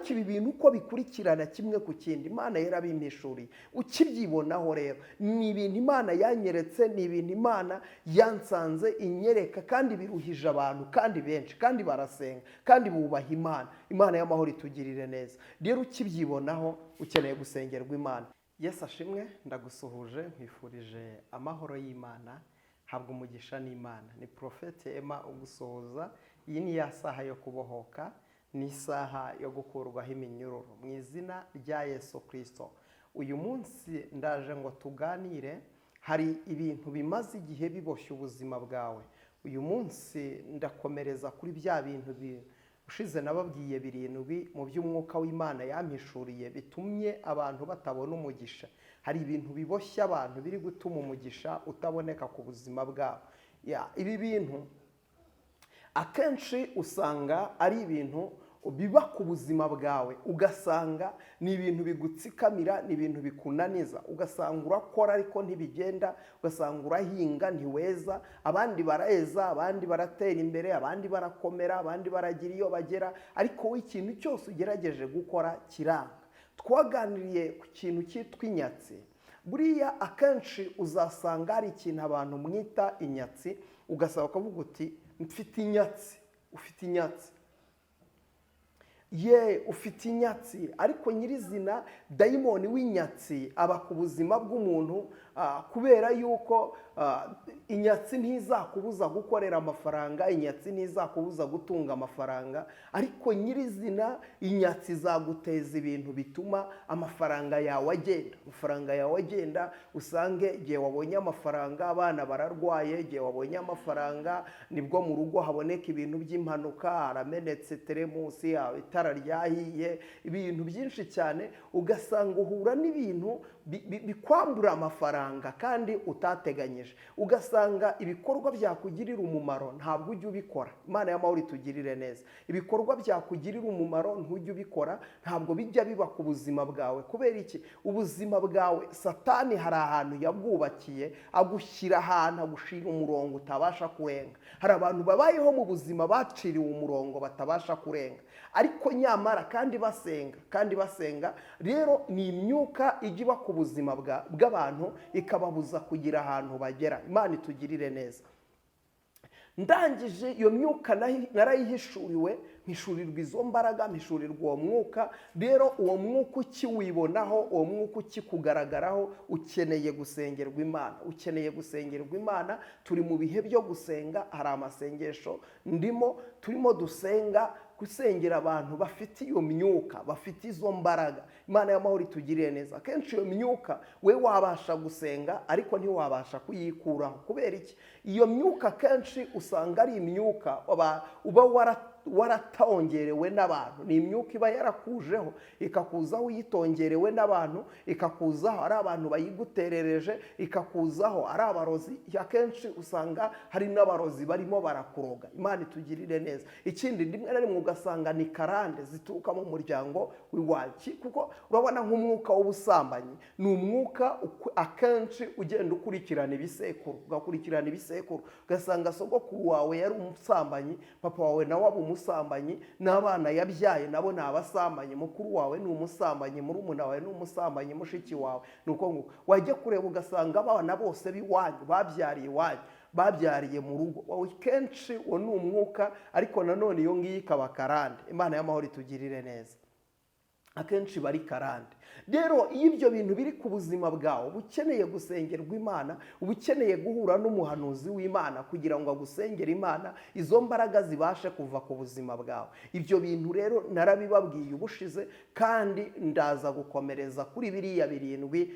ariko ibi bintu uko bikurikirana kimwe ku kindi Imana yarabimpishuriye. Ukibyibonaho rero ni ibintu Imana yanyeretse, ni ibintu Imana yansanze inyereka, kandi biruhije abantu kandi benshi, kandi barasenga kandi bubaha Imana. Imana y'amahoro itugirire neza. Rero ukibyibonaho ukeneye gusengerwa Imana. Yesu ashimwe, ndagusuhuje nkwifurije amahoro y'Imana. Habwa umugisha n'Imana. Ni Prophet Emma ugusuhuza. Iyi ni ya saha yo kubohoka, ni isaha yo gukurwaho iminyururu mu izina rya Yesu Kristo. Uyu munsi ndaje ngo tuganire, hari ibintu bimaze igihe biboshye ubuzima bwawe. Uyu munsi ndakomereza kuri bya bintu ushize nababwiye birindwi mu by'umwuka w'Imana yampishuriye bitumye abantu batabona umugisha. Hari ibintu biboshye abantu biri gutuma umugisha utaboneka ku buzima bwabo. Ibi bintu akenshi usanga ari ibintu biba ku buzima bwawe, ugasanga ni ibintu bigutsikamira, ni ibintu bikunaniza, ugasanga urakora ariko ntibigenda, ugasanga urahinga ntiweza, abandi bareza, abandi baratera imbere, abandi barakomera, abandi baragira iyo bagera, ariko wowe ikintu cyose ugerageje gukora kiranga. Twaganiriye ku kintu cyitwa inyatsi. Buriya akenshi uzasanga hari ikintu abantu mwita inyatsi, ugasaba ukavuga uti mfite inyatsi, ufite inyatsi. Ufite inyatsi, ariko nyirizina dayimoni w'inyatsi aba ku buzima bw'umuntu, kubera yuko inyatsi ntizakubuza gukorera amafaranga, inyatsi ntizakubuza gutunga amafaranga, ariko nyirizina inyatsi zaguteza ibintu bituma amafaranga yawe agenda, usange igihe wabonye amafaranga abana bararwaye, igihe wabonye amafaranga nibwo mu rugo haboneka ibintu by'impanuka, haramenetse teremusi, itara ryahiye, ibintu byinshi cyane, ugasanga uhura n'ibintu bikwambura amafaranga kandi utateganyije, ugasanga ibikorwa byakugirira umumaro ntabwo ujya ubikora. Imana y'amahoro itugirire neza. Ibikorwa byakugirira umumaro ntujya ubikora, ntabwo bijya biba ku buzima bwawe. Kubera iki? Ubuzima bwawe Satani hari ahantu yabwubakiye, agushyira ahantu, agushira umurongo utabasha kurenga. Hari abantu babayeho mu buzima baciriwe umurongo batabasha kurenga, ariko nyamara kandi basenga rero ni imyuka ijya iba ku buzima bw'abantu ikababuza kugira ahantu bagera. Imana itugirire neza. Ndangije iyo myuka narayihishuriwe, mpishurirwa izo mbaraga, mpishurirwa uwo mwuka. Rero uwo mwuka ukiwibonaho, uwo mwuka ukikugaragaraho, ukeneye gusengerwa Imana. Ukeneye gusengerwa Imana. Turi mu bihe byo gusenga, hari amasengesho turimo gusengera abantu bafite iyo myuka, bafite izo mbaraga. Imana y'amahoro itugirire neza. Akenshi iyo myuka we wabasha gusenga ariko ntiwabasha kuyikuraho. Kubera iki? Iyo myuka akenshi usanga ari imyuka uba waratongerewe n'abantu. Ni imyuka iba yarakujeho, ikakuzaho uyitongerewe n'abantu, ikakuzaho ari abantu bayiguterereje, ikakuzaho ari abarozi. Akenshi usanga hari n'abarozi barimo barakuroga. Imana itugirire neza. Ikindi rimwe na rimwe ugasanga ni karande zituruka mu muryango w'iwacu, kuko urabona nk'umwuka w'ubusambanyi ni umwuka akenshi ugenda ukurikirana ibisekuru, ugasanga sogokuru wawe yari umusambanyi, papa wawe nawe aba umusambanyi, n'abana yabyaye nabo ni abasambanyi, mukuru wawe ni umusambanyi, murumuna wawe ni umusambanyi, mushiki wawe nuko ngo wajya kureba ugasanga abana bose b'iwanyu babyariye iwanyu, babyariye mu rugo. Wowe kenshi uwo ni umwuka, ariko nanone iyo ngiyo ikaba karande. Imana y'amahoro itugirire neza. Akenshi bari karande. Rero iyo ibyo bintu biri ku buzima bwawe, uba ukeneye gusengerwa Imana, uba ukeneye guhura n'umuhanuzi w'Imana kugira ngo agusengere Imana, izo mbaraga zibashe kuva ku buzima bwawe. Ibyo bintu rero narabibabwiye ubushize, kandi ndaza gukomereza kuri biriya birindwi.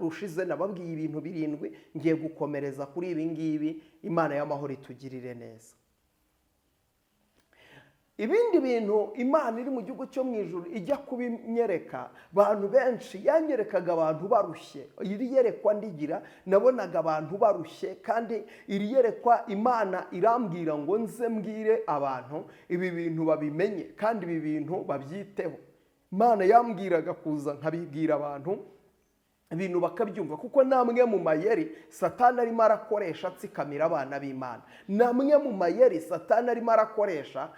Ubushize nababwiye ibintu birindwi, ngiye gukomereza kuri ibi ngibi. Imana y'amahoro itugirire neza. Ibindi bintu Imana iri mu gihugu cyo mu ijuru ijya kubinyereka abantu benshi, yanyerekaga abantu barushye. Iri yerekwa ndigira nabonaga abantu barushye, kandi iri yerekwa Imana irambwira ngo nze mbwire abantu ibi bintu babimenye kandi ibi bintu babyiteho. Imana yambwiraga kuza nkabibwira abantu ibintu bakabyumva, kuko namwe mu mayeri satani arimo arakoresha atsikamira abana b'Imana, namwe mu mayeri satani arimo arakoresha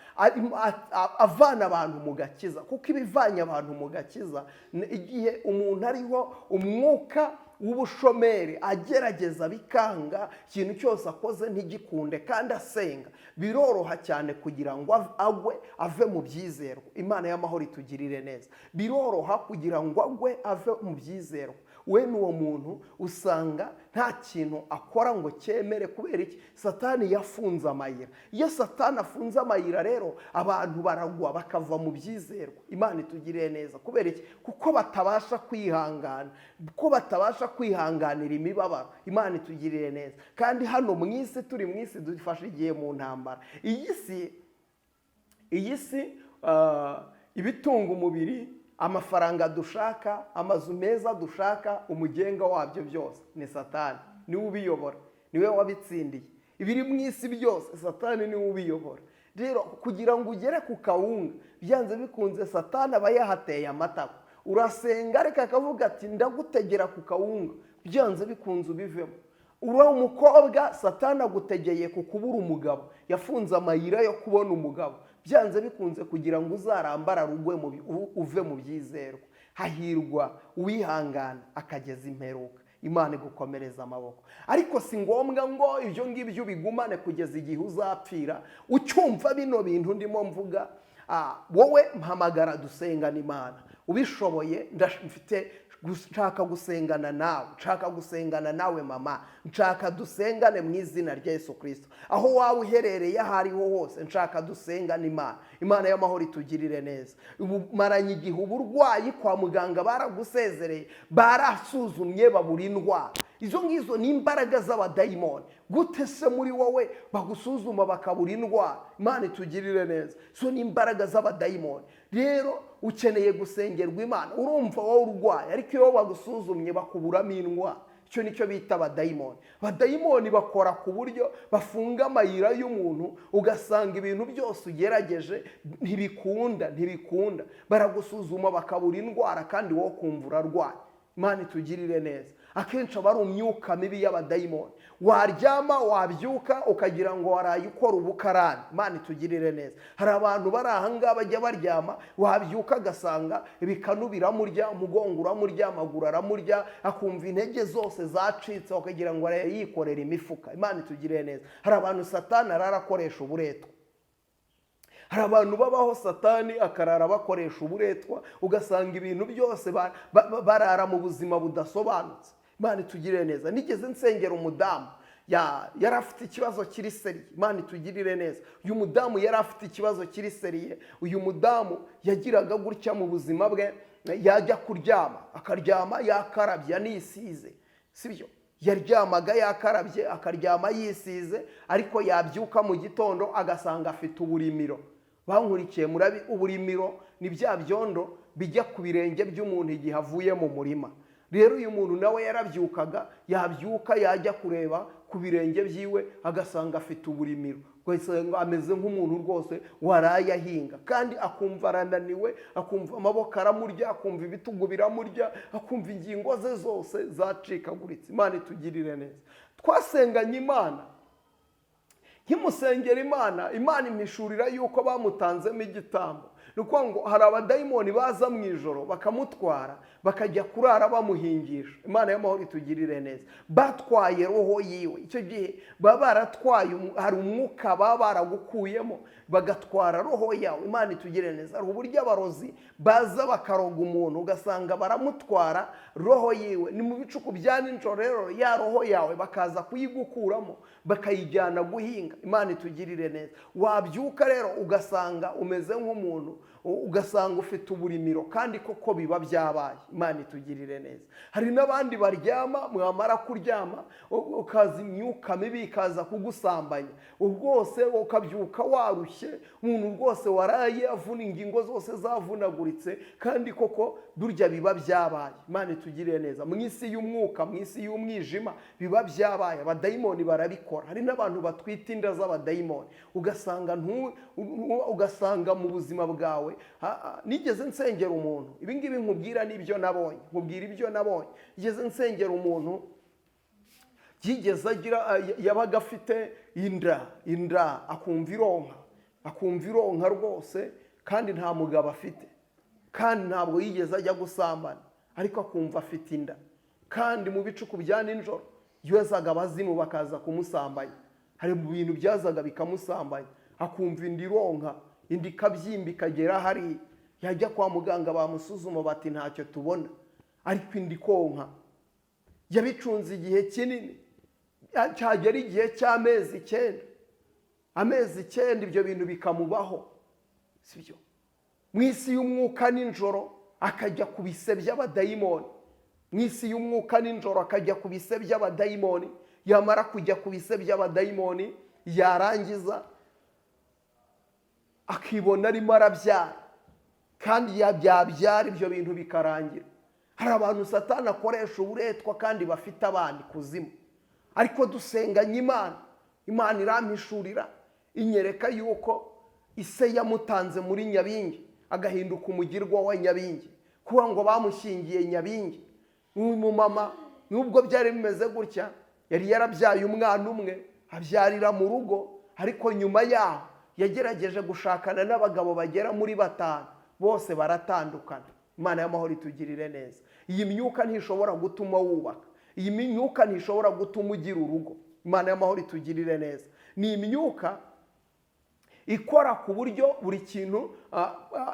avana abantu mu gakiza, kuko ibivanye abantu mu gakiza igihe umuntu ariho umwuka w'ubushomeri agerageza bikanga, ikintu cyose akoze ntigikunde kandi asenga, biroroha cyane kugira ngo ave mu byizerwa. Imana y'amahoro itugirire neza. Biroroha kugira ngo ave mu byizerwa. We n'uwo muntu usanga nta kintu akora ngo cyemere. Kubera iki? Satani yafunze amayira. Iyo satani afunze amayira rero abantu baragwa bakava mu byizerwa. Imana itugirire neza. Kubera iki? Kuko batabasha kwihangana, kuko batabasha kwihanganira imibabaro. Imana itugirire neza. Kandi hano mu isi, turi mu isi dufashe igihe mu ntambara. Iyi si ibitunga umubiri, amafaranga dushaka, amazu meza dushaka, umugenga wabyo byose ni satani. Niwe ubiyobora, niwe wabitsindiye. Ibiri mu isi byose satani niwe ubiyobora. Rero kugira ngo ugere ku kawunga, byanze bikunze satani aba yahateye amatako. Urasenga ariko akavuga ati ndagutegera ku kawunga, byanze bikunze ubivemo. Uri umukobwa, satani agutegeye ku kubura umugabo, yafunze amayira yo kubona umugabo, byanze bikunze kugira ngo uzarambara uve mu byizerwa. Hahirwa uwihangana akageza imperuka. Imana igukomereza amaboko. Ariko si ngombwa ngo ibyo ngibyo ubigumane kugeza igihe uzapfira. Ucyumva bino bintu ndimo mvuga, wowe mpamagara dusengana Imana. Ubishoboye nshaka gusengana nawe, nshaka gusengana nawe mama, nshaka dusengane mu izina rya Yesu Kristo. Aho waba uherereye aho ariho hose, nshaka dusengane Imana. Imana y'amahoro itugirire neza. Maranye igihe uburwayi kwa muganga, baragusezereye, barasuzumye babura indwara. Izo ngizo ni imbaraga z'abadayimoni. Gute se muri wowe bagusuzuma bakabura indwara? Imana itugirire neza. So ni imbaraga z'abadayimoni. Rero ukeneye gusengerwa Imana. Urumva wowe urwaye, ariko iyo bagusuzumye bakuburamo indwara. Icyo nicyo bita abadayimoni. Abadayimoni bakora ku buryo bafunga amayira y'umuntu, ugasanga ibintu byose ugerageje ntibikunda. Baragusuzuma bakabura indwara kandi wowe kumva urarwaye. Imana itugirire neza. Akenshi aba ari imyuka mibi y'abadayimoni. Waryama wabyuka ukagira ngo waraye ukora ubukarani. Imana itugirire neza. Hari abantu bari ahangaha bajya baryama, wabyuka agasanga ibikanu biramurya, umugongo uramurya, amaguru aramurya, akumva intege zose zacitse, ukagira ngo yikorera imifuka. Imana itugirire neza. Hari abantu satani ararakoresha uburetwa. Hari abantu babaho satani akarara bakoresha uburetwa, ugasanga ibintu byose barara mu buzima budasobanutse. Imana itugirire neza. Nigeze nsengera umudamu, yari afite ikibazo kiri seriye. Imana itugirire neza. Uyu mudamu yari afite ikibazo kiri seriye. Uyu mudamu yagiraga gutya mu buzima bwe, yajya kuryama akaryama yakarabye anisize, sibyo? Yaryamaga yakarabye akaryama yisize, ariko yabyuka mu gitondo agasanga afite uburimiro. Bankurikiye murabi, uburimiro ni bya byondo bijya ku birenge by'umuntu igihe avuye mu murima. Rero uyu muntu nawe yarabyukaga, yabyuka yajya kureba ku birenge byiwe agasanga afite uburimiro. Ugasanga ameze nk'umuntu rwose waraye ahinga, kandi akumva arananiwe, akumva amaboko aramurya, akumva ibitugu biramurya, akumva ingingo ze zose zacikaguritse. Imana itugirire neza. Twasenganye Imana, nkimusengera Imana, Imana impishurira yuko bamutanzemo igitambo. Nuko ngo hari abadayimoni baza mu ijoro bakamutwara, bakajya kurara bamuhingisha. Imana y'amahoro itugirire neza. Batwaye roho yiwe. Icyo gihe baba baratwaye, hari umwuka baba baragukuyemo, bagatwara roho yawe. Imana itugirire neza. Hari uburyo abarozi baza bakaroga umuntu, ugasanga baramutwara roho yiwe. Ni mu bicuku bya nijoro rero ya roho yawe bakaza kuyigukuramo, bakayijyana guhinga. Imana itugirire neza. Wabyuka rero ugasanga umeze nk'umuntu, ugasanga ufite uburimiro, kandi koko biba byabaye. Imana itugirire neza. Hari n'abandi baryama, mwamara kuryama ukaza imyuka mibi ikaza kugusambanya, rwose ukabyuka warushye, umuntu rwose waraye avuna ingingo zose zavunaguritse, kandi koko burya biba byabaye. Imana itugirire neza. Mu isi y'umwuka, mu isi y'umwijima biba byabaye. Abadayimoni barabikora. Hari n'abantu batwita inda z'abadayimoni, ugasanga mu buzima bwawe wawe. Nigeze nsengera umuntu, ibi ngibi nkubwira n'ibyo nabonye, nkubwira ibyo nabonye. Nigeze nsengera umuntu yigeze agira, yabaga afite inda akumva ironka rwose, kandi nta mugabo afite, kandi ntabwo yigeze ajya gusambana, ariko akumva afite inda, kandi mu bicuku bya nijoro yozaga abazimu bakaza kumusambanya. Hari mu bintu byazaga bikamusambanya, akumva inda ironka, inda ikabyimba ikagera hariya, yajya kwa muganga bamusuzuma bati ntacyo tubona, ariko inda ikonka. Yabicunze igihe kinini, cyagera igihe cy'amezi 9, amezi 9 ibyo bintu bikamubaho, sibyo? Mu isi y'umwuka nijoro akajya ku bise by'abadayimoni, mu isi y'umwuka nijoro akajya ku bise by'abadayimoni, yamara kujya ku bise by'abadayimoni yarangiza akibona arimo arabyara, kandi yabyara ibyo bintu bikarangira. Hari abantu Satani akoresha uburetwa kandi bafite abandi kuzimu, ariko dusenganye Imana irampishurira inyereka yuko ise yamutanze muri Nyabingi agahinduka umugirwa wa Nyabingi, kuba ngo bamushyingiye Nyabingi. Umumama nubwo byari bimeze gutya, yari yarabyaye umwana umwe abyarira mu rugo, ariko nyuma yaho yagerageje gushakana n'abagabo bagera muri 5, bose baratandukana. Imana y'amahoro itugirire neza. Iyi myuka ntishobora gutuma wubaka, iyi myuka ntishobora gutuma ugira urugo. Imana y'amahoro itugirire neza. Ni imyuka ikora ku buryo buri kintu,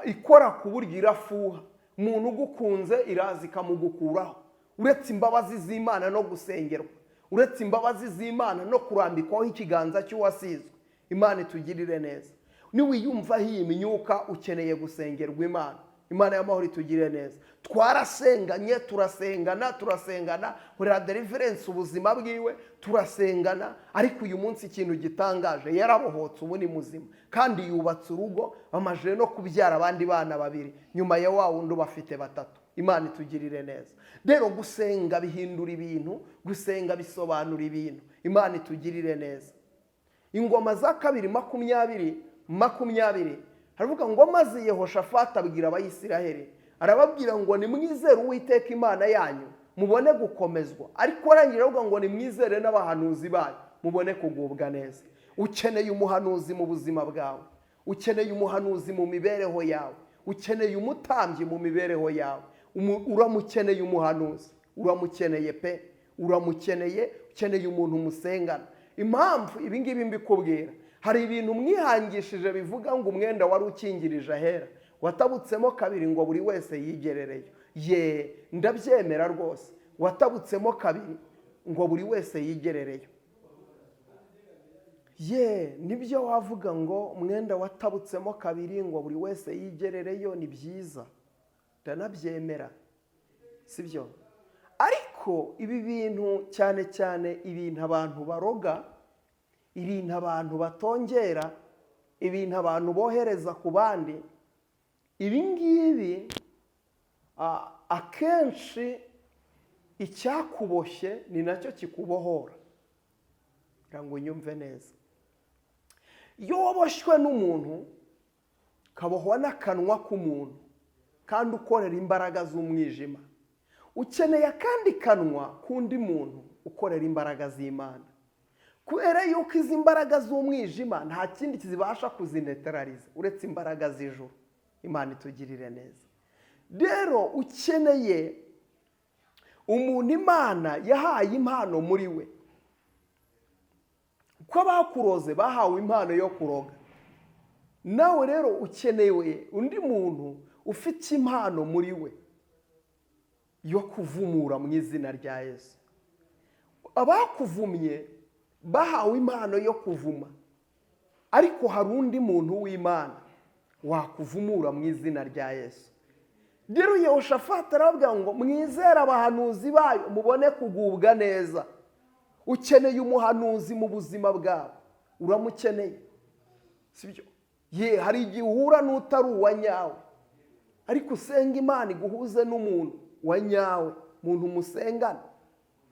ikora ku buryo irafuha. Umuntu ugukunze iraza ikamugukuraho. Uretse imbabazi z'Imana no gusengerwa, uretse imbabazi z'Imana no kurambikwaho ikiganza cy'uwasizwe. Imana itugirire neza. Niwiyumva iyi myuka ukeneye gusengerwa Imana. Imana y'amahoro itugirire neza. Twarasenganye, turasengana muri deliverance ubuzima bwiwe, turasengana, ariko uyu munsi ikintu gitangaje, yarabohotse, ubu ni muzima, kandi yubatse urugo, amajije no kubyara abandi bana 2 nyuma ya wa wundi bafite 3. Imana itugirire neza. Rero gusenga bihindura ibintu, gusenga bisobanura ibintu. Imana itugirire neza. Ingoma za 2:20 haravuga ngo maze Yehoshafati abwira Abayisiraheli, arababwira ngo nimwizere Uwiteka Imana yanyu mubone gukomezwa, ariko arangira avuga ngo nimwizere n'abahanuzi bayo mubone kugubwa neza. Ukeneye umuhanuzi mu buzima bwawe, ukeneye umuhanuzi mu mibereho yawe, ukeneye umutambyi mu mibereho yawe. Uramukeneye umuhanuzi, uramukeneye pe, uramukeneye, ukeneye umuntu musengana. Impamvu ibi ngibi mbikubwira, hari ibintu mwihangishije bivuga ngo umwenda wari ukingirije ahera watabutsemo 2 ngo buri wese yigerereyo. Ndabyemera rwose, watabutsemo 2 ngo buri wese yigerereyo. Nibyo wavuga ngo umwenda watabutsemo 2 ngo buri wese yigerereyo, ni byiza, ndanabyemera, sibyo? Ariko ibi bintu cyane cyane ibintu abantu baroga, ibintu abantu batongera, ibintu abantu bohereza ku bandi, ibi ngibi akenshi icyakuboshye ni nacyo kikubohora. Ngo unyumve neza. Iyo waboshywe n'umuntu kabohwa n'akanwa k'umuntu kandi ukorera imbaraga z'umwijima, ukeneye akandi kanwa k'undi muntu ukorera imbaraga z'Imana, kubera yuko izi mbaraga z'umwijima nta kindi kizibasha kuzinetraliza uretse imbaraga z'ijuru. Imana itugirire neza. Rero ukeneye umuntu Imana yahaye impano muri we, uko abakuroze bahawe impano yo kuroga, nawe rero ukeneye undi muntu ufite impano muri we yo kuvumura mu izina rya Yesu. Abakuvumye bahawe impano yo kuvuma, ariko hari undi muntu w'Imana wakuvumura mu izina rya Yesu. Rero Yehoshafati aravuga ngo mwizere abahanuzi bayo mubone kugubwa neza. Ukeneye umuhanuzi mu buzima bwawe, uramukeneye, sibyo? Hari igihe uhura n'utari uwa nyawe, ariko usenga Imana iguhuze n'umuntu wa nyawe, umuntu musengana.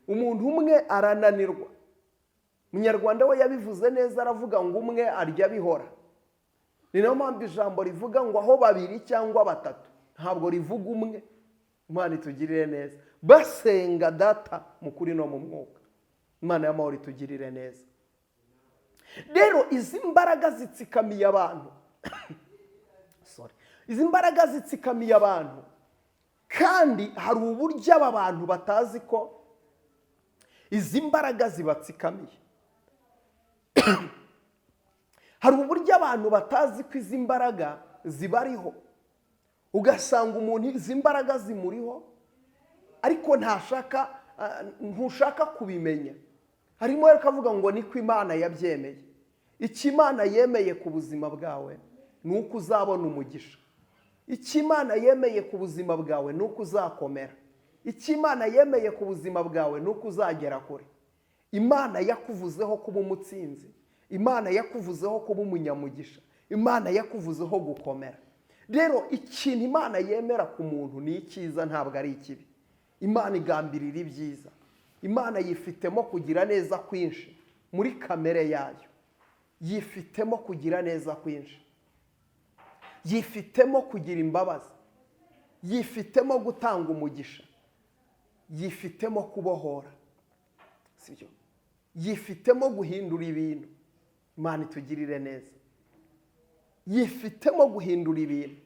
Umuntu umwe arananirwa. Umunyarwanda we yabivuze neza, aravuga ngo umwe arya bihora. ni nayo mpamvu ijambo rivuga ngo aho babiri cyangwa batatu, ntabwo rivuga umwe. Imana itugirire neza. Basenga data mu kuri no mu mwuka. Imana y'amahoro itugirire neza. Rero izi mbaraga zitsikamiye abantu izi mbaraga zitsikamiye abantu, kandi hari uburyo aba bantu batazi ko izi mbaraga zibatsikamiye. Hari uburyo abantu batazi ko izi mbaraga zibariho, ugasanga umuntu izi mbaraga zimuriho ariko ntushaka kubimenya. Harimo rero kavuga ngo niko Imana yabyemeye. Icyo Imana yemeye ku buzima bwawe ni uko uzabona umugisha. Icyo Imana yemeye ku buzima bwawe ni uko uzakomera. Icyo Imana yemeye ku buzima bwawe ni uko uzagera kure. Imana yakuvuzeho kuba umutsinzi. Imana yakuvuzeho kuba umunyamugisha. Imana yakuvuzeho gukomera. Rero ikintu Imana yemera ku muntu ni icyiza, ntabwo ari ikibi. Imana igambirira ibyiza. Imana yifitemo kugira neza kwinshi muri kamere yayo. Yifitemo kugira neza kwinshi. Yifitemo kugira imbabazi. Yifitemo gutanga umugisha. Yifitemo kubohora. Sibyo? Yifitemo guhindura ibintu. Imana itugirire neza. Yifitemo guhindura ibintu.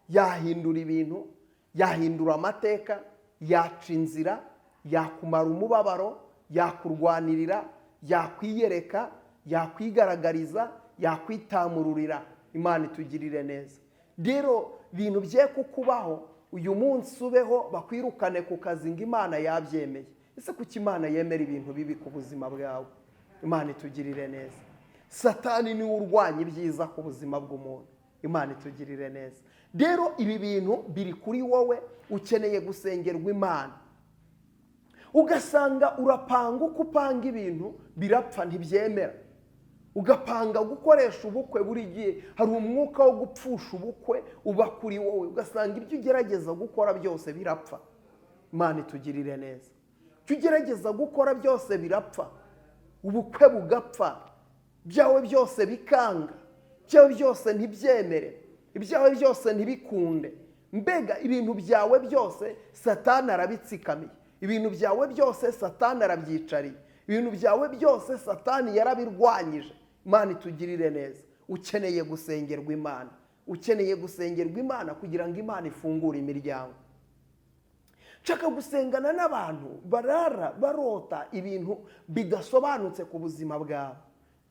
Yahindura ibintu, yahindura amateka, yaca inzira, yakumara umubabaro, yakurwanirira, yakwiyereka, yakwigaragariza, yakwitamururira. Imana itugirire neza. Rero ibintu bye kukubaho uyu munsi ubeho bakwirukane ku kazi ngo Imana yabyemeye. Ese kuki Imana yemera ibintu bibi ku buzima bwawe? Imana itugirire neza. Satani niwe urwanya ibyiza ku buzima bw'umuntu. Imana itugirire neza. Rero ibi bintu biri kuri wowe, ukeneye gusengerwa Imana. Ugasanga urapanga uko upanga ibintu birapfa ntibyemera. Ugapanga gukoresha ubukwe buri gihe, hari umwuka wo gupfusha ubukwe uba kuri wowe, ugasanga ibyo ugerageza gukora byose birapfa. Imana itugirire neza. Ibyo ugerageza gukora byose birapfa, ubukwe bugapfa, ibyawe byose bikanga, ibyawe byose ntibyemere, ibyawe byose ntibikunde. Mbega ibintu byawe byose Satani arabitsikamiye. Ibintu byawe byose Satani arabyicariye. Ibintu byawe byose Satani yarabirwanyije. Imana itugirire neza. Ukeneye gusengerwa Imana. Ukeneye gusengerwa Imana kugira ngo Imana ifungure imiryango. Nshaka gusengana n'abantu barara barota ibintu bidasobanutse ku buzima bwawe.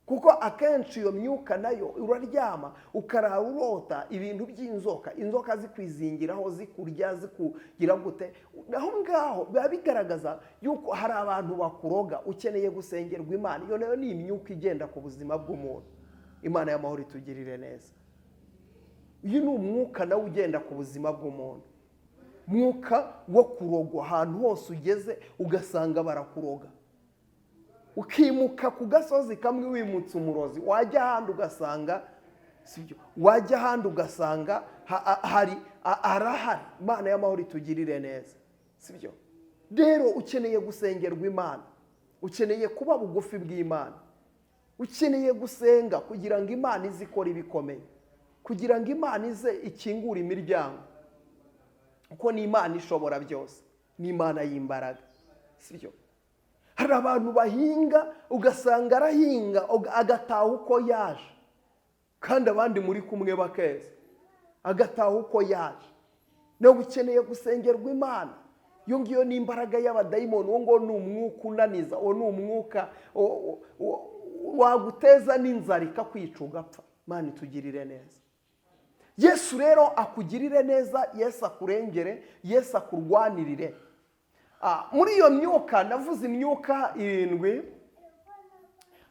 Kuko akenshi iyo myuka nayo uraryama ukarara urota ibintu by'inzoka, inzoka zikwizingiraho, zikurya, zikugira gute. Naho ngaho biba bigaragaza yuko hari abantu bakuroga. Ukeneye gusengerwa Imana. Iyo nayo ni imyuka igenda ku buzima bw'umuntu. Imana y'amahoro itugirire neza. Uyu ni umwuka nawe ugenda ku buzima bw'umuntu. Mwuka wo kurogwa, ahantu hose ugeze ugasanga barakuroga. Ukimuka ku gasozi kamwe wimutse umurozi, wajya ahandi ugasanga sibyo, wajya ahandi ugasanga arahari. Imana y'amahoro itugirire neza, sibyo? Rero ukeneye gusengerwa Imana, ukeneye kuba bugufi bw'Imana, ukeneye gusenga kugira ngo Imana ize ikora ibikomeye, kugira ngo Imana ize ikingura imiryango. Kuko ni Imana ishobora byose, ni Imana y'imbaraga, sibyo? Hari abantu bahinga ugasanga arahinga agataha uko yaje, kandi abandi muri kumwe bakeza, agataha uko yaje. Nawe ukeneye gusengerwa Imana. Iyo ngiyo ni imbaraga y'abadayimoni. Uwo ngo ni umwuka unaniza, uwo ni umwuka waguteza n'inzara ikakwica ugapfa. Imana itugirire neza. Yesu rero akugirire neza, Yesu akurengere, Yesu akurwanirire. Muri iyo myuka navuze imyuka 7,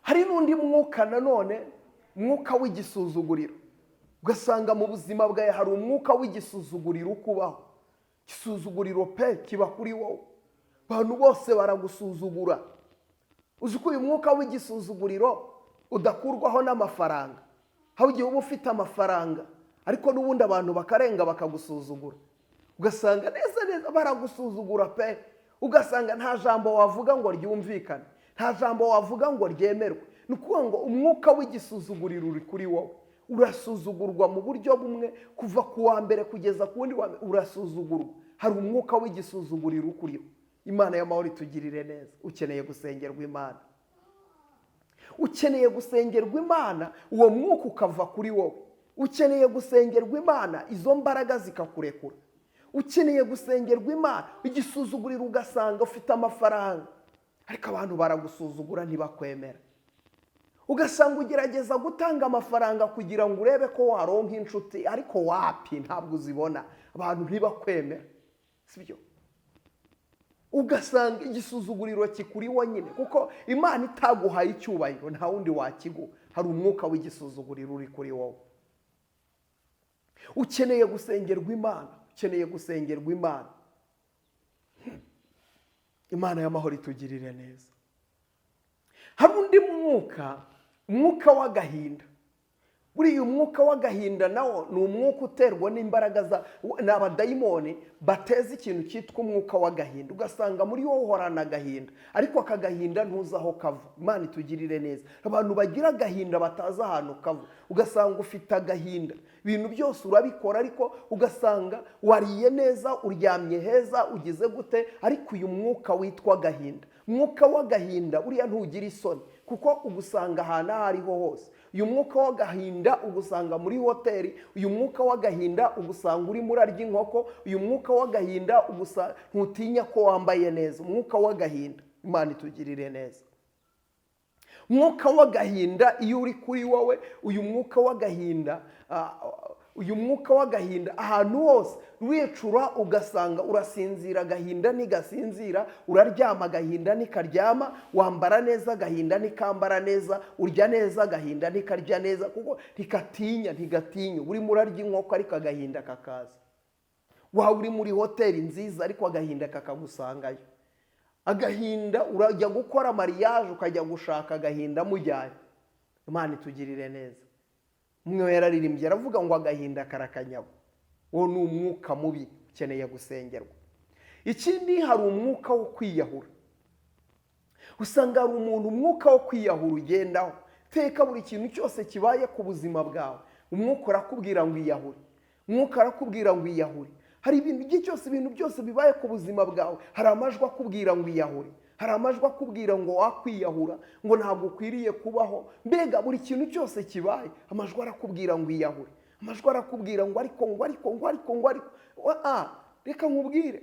hari n'undi mwuka nanone, mwuka w'igisuzuguriro. Ugasanga mu buzima bwawe hari umwuka w'igisuzuguriro ukubaho. Gisuzuguriro pe kiba kuri wowe. Abantu bose baragusuzugura. Uzi ko uyu mwuka w'igisuzuguriro udakurwaho n'amafaranga. Aho ugiye uba ufite amafaranga, ariko n'ubundi abantu bakarenga bakagusuzugura. Ugasanga neza baragusuzugura pe. Ugasanga nta jambo wavuga ngo ryumvikane, nta jambo wavuga ngo ryemerwe. Ni ukuvuga ngo umwuka w'igisuzuguriro uri kuri wowe. urasuzugurwa mu buryo bumwe, kuva ku wa mbere kugeza ku wundi urasuzugurwa. Hari umwuka w'igisuzuguriro ukuriho. Imana y'amahoro itugirire neza. Ukeneye gusengerwa Imana, ukeneye gusengerwa Imana, uwo mwuka ukava kuri wowe. Ukeneye gusengerwa Imana, izo mbaraga zikakurekura. Ukeneye gusengerwa Imana, igisuzuguriro ugasanga ufite amafaranga ariko abantu baragusuzugura ntibakwemera. Ugasanga ugerageza gutanga amafaranga kugira ngo urebe ko waronka inshuti, ariko wapi, ntabwo uzibona, abantu ntibakwemera, sibyo? Ugasanga igisuzuguriro kikuriho nyine, kuko Imana itaguhaye icyubahiro nta wundi wakiguha. Hari umwuka w'igisuzuguriro uri kuri wowe. Ukeneye gusengerwa Imana, ukeneye gusengerwa Imana. Imana y'amahoro itugirire neza. Hari undi umwuka w'agahinda. Buriya umwuka w'agahinda nawo ni umwuka uterwa n'imbaraga n'abadayimoni bateza ikintu cyitwa umwuka w'agahinda. Ugasanga muri wowe uhorana agahinda, ariko aka gahinda ntuzi aho kava. Imana itugirire neza. Abantu bagira agahinda batazi ahantu kava. Ugasanga ufite agahinda, ibintu byose urabikora, ariko ugasanga wariye neza, uryamye heza, ugize gute, ariko uyu mwuka witwa agahinda. Umwuka w'agahinda uriya ntugira isoni, kuko ugusanga ahantu aho ariho hose. Uyu mwuka w'agahinda ugusanga muri hoteli, uyu mwuka w'agahinda ugusanga uri muri arya inkoko, uyu mwuka w'agahinda ugusanga ntutinya ko wambaye neza. Umwuka w'agahinda, Imana itugirire neza. Umwuka w'agahinda iyo uri kuri wowe, uyu mwuka w'agahinda ahantu hose wicura, ugasanga urasinzira agahinda ntigasinzira, uraryama agahinda ntikaryama, wambara neza agahinda ntikambara neza, urya neza agahinda ntikarya neza, kuko ntigatinya. Uri muri arya inkoko ariko agahinda kakaza. Waba uri muri hoteli nziza ariko agahinda kakagusangayo. Agahinda, urajya gukora mariage ukajya gushaka agahinda mujyanye. Imana itugirire neza. Umwe yararirimbye aravuga ngo agahinda karakanyagwa. Uwo ni umwuka mubi, ukeneye gusengerwa. Ikindi, hari umwuka wo kwiyahura. Usanga hari umuntu umwuka wo kwiyahura ugendaho. Teka buri kintu cyose kibaye ku buzima bwawe, umwuka urakubwira ngo iyahure. Umwuka arakubwira ngo iyahure. Hari ibintu byose bibaye ku buzima bwawe, hari amajwi akubwira ngo iyahure. Hari amajwi akubwira ngo wakwiyahura, ngo ntabwo ukwiriye kubaho. Mbega buri kintu cyose kibaye, amajwi arakubwira ngo iyahure. Amajwi arakubwira ngo ariko. Reka nkubwire,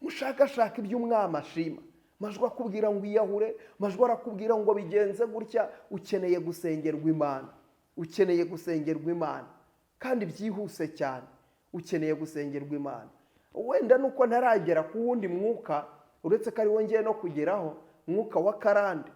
mushakashaka iby'umwami ashima. Amajwi akubwira ngo iyahure, amajwi arakubwira ngo bigenze gutya. Ukeneye gusengerwa Imana. Ukeneye gusengerwa Imana. Kandi byihuse cyane. Ukeneye gusengerwa Imana. Wenda nuko ntaragera ku wundi mwuka, uretse ko ari wongeye no kugeraho, umwuka wa karande.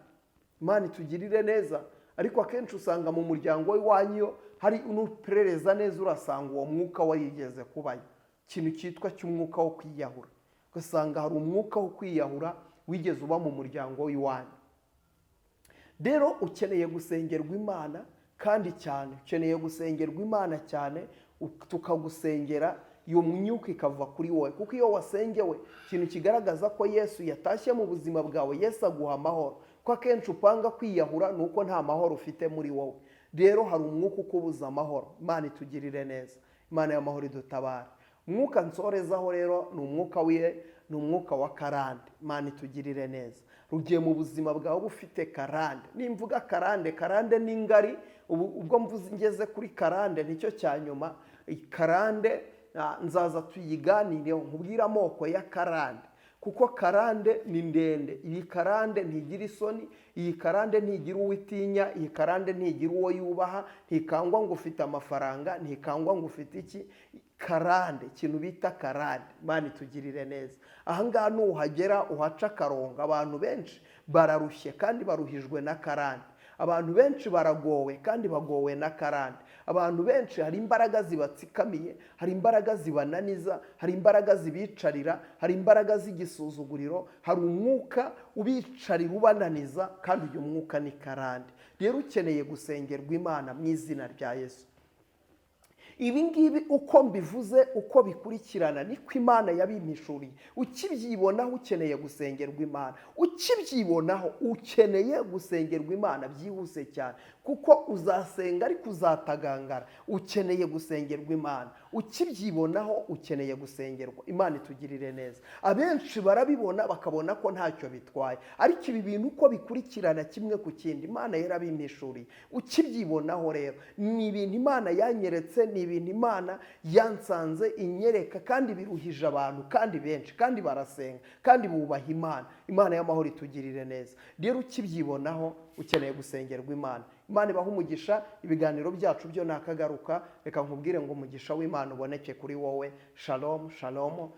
Imana itugirire neza. Ariko akenshi usanga mu muryango w'iwanyu hari unuperereza neza, urasanga uwo mwuka warigeze kubayo. Ikintu cyitwa cy'umwuka wo kwiyahura. Ugasanga hari umwuka wo kwiyahura wigeze uba mu muryango w'iwanyu. Rero ukeneye gusengerwa Imana kandi cyane. Ukeneye gusengerwa Imana cyane, tukagusengera, iyo myuka ikava kuri wowe. Kuko iyo wasengewe, ikintu kigaragaza ko Yesu yatashye mu buzima bwawe, Yesu aguha amahoro. Ko akenshi upanga kwiyahura nuko nta mahoro ufite muri wowe. Rero hari umwuka ukubuza amahoro. Imana itugirire neza. Imana y'amahoro idutabara. Umwuka nsorezaho rero ni umwuka wa karande. Imana itugirire neza. Rugiye mu buzima bwawe bufite karande. Nimvuga karande ni ngari. Ubwo ngeze kuri karande nicyo cya nyuma. Karande nzaza tuyiganireho, nkubwira amoko ya karande, kuko karande ni ndende. Iyi karande ntigira isoni, iyi karande ntigira uwitinya, iyi karande ntigira uwo yubaha, ntikangwa ngo ufite amafaranga, ntikangwa ngo ufite iki. Karande, ikintu bita karande. Imana itugirire neza. Ahangaha nuhagera uhaca akarongo. Abantu benshi bararushye kandi baruhijwe na karande. Abantu benshi baragowe kandi bagowe na karande. Abantu benshi hari imbaraga zibatsikamiye, hari imbaraga zibananiza, hari imbaraga zibicarira, hari imbaraga z'igisuzuguriro, hari umwuka ubicarira ubananiza, kandi uyu mwuka ni karande. Rero ukeneye gusengerwa Imana mu izina rya Yesu. Ibi ngibi uko mbivuze, uko bikurikirana, niko Imana yabimpishuriye. Ukibyibonaho ukeneye gusengerwa Imana. Ukibyibonaho ukeneye gusengerwa Imana byihuse cyane. kuko uzasenga ariko uzatagangara. Ukeneye gusengerwa Imana, ukibyibonaho ukeneye gusengerwa Imana. Itugirire neza. Abenshi barabibona bakabona ko ntacyo bitwaye, ariko ibi bintu uko bikurikirana kimwe ku kindi Imana yarabimpishuriye. Ukibyibonaho rero ni ibintu Imana yanyeretse, ni ibintu Imana yansanze inyereka, kandi biruhije abantu kandi benshi, kandi barasenga kandi bubaha Imana. Imana y'amahoro itugirire neza. Rero ukibyibonaho ukeneye gusengerwa Imana. Imana ibaha umugisha. Ibiganiro byacu byo nakagaruka, reka nkubwire ngo umugisha w'Imana uboneke kuri wowe. Shalom shalom.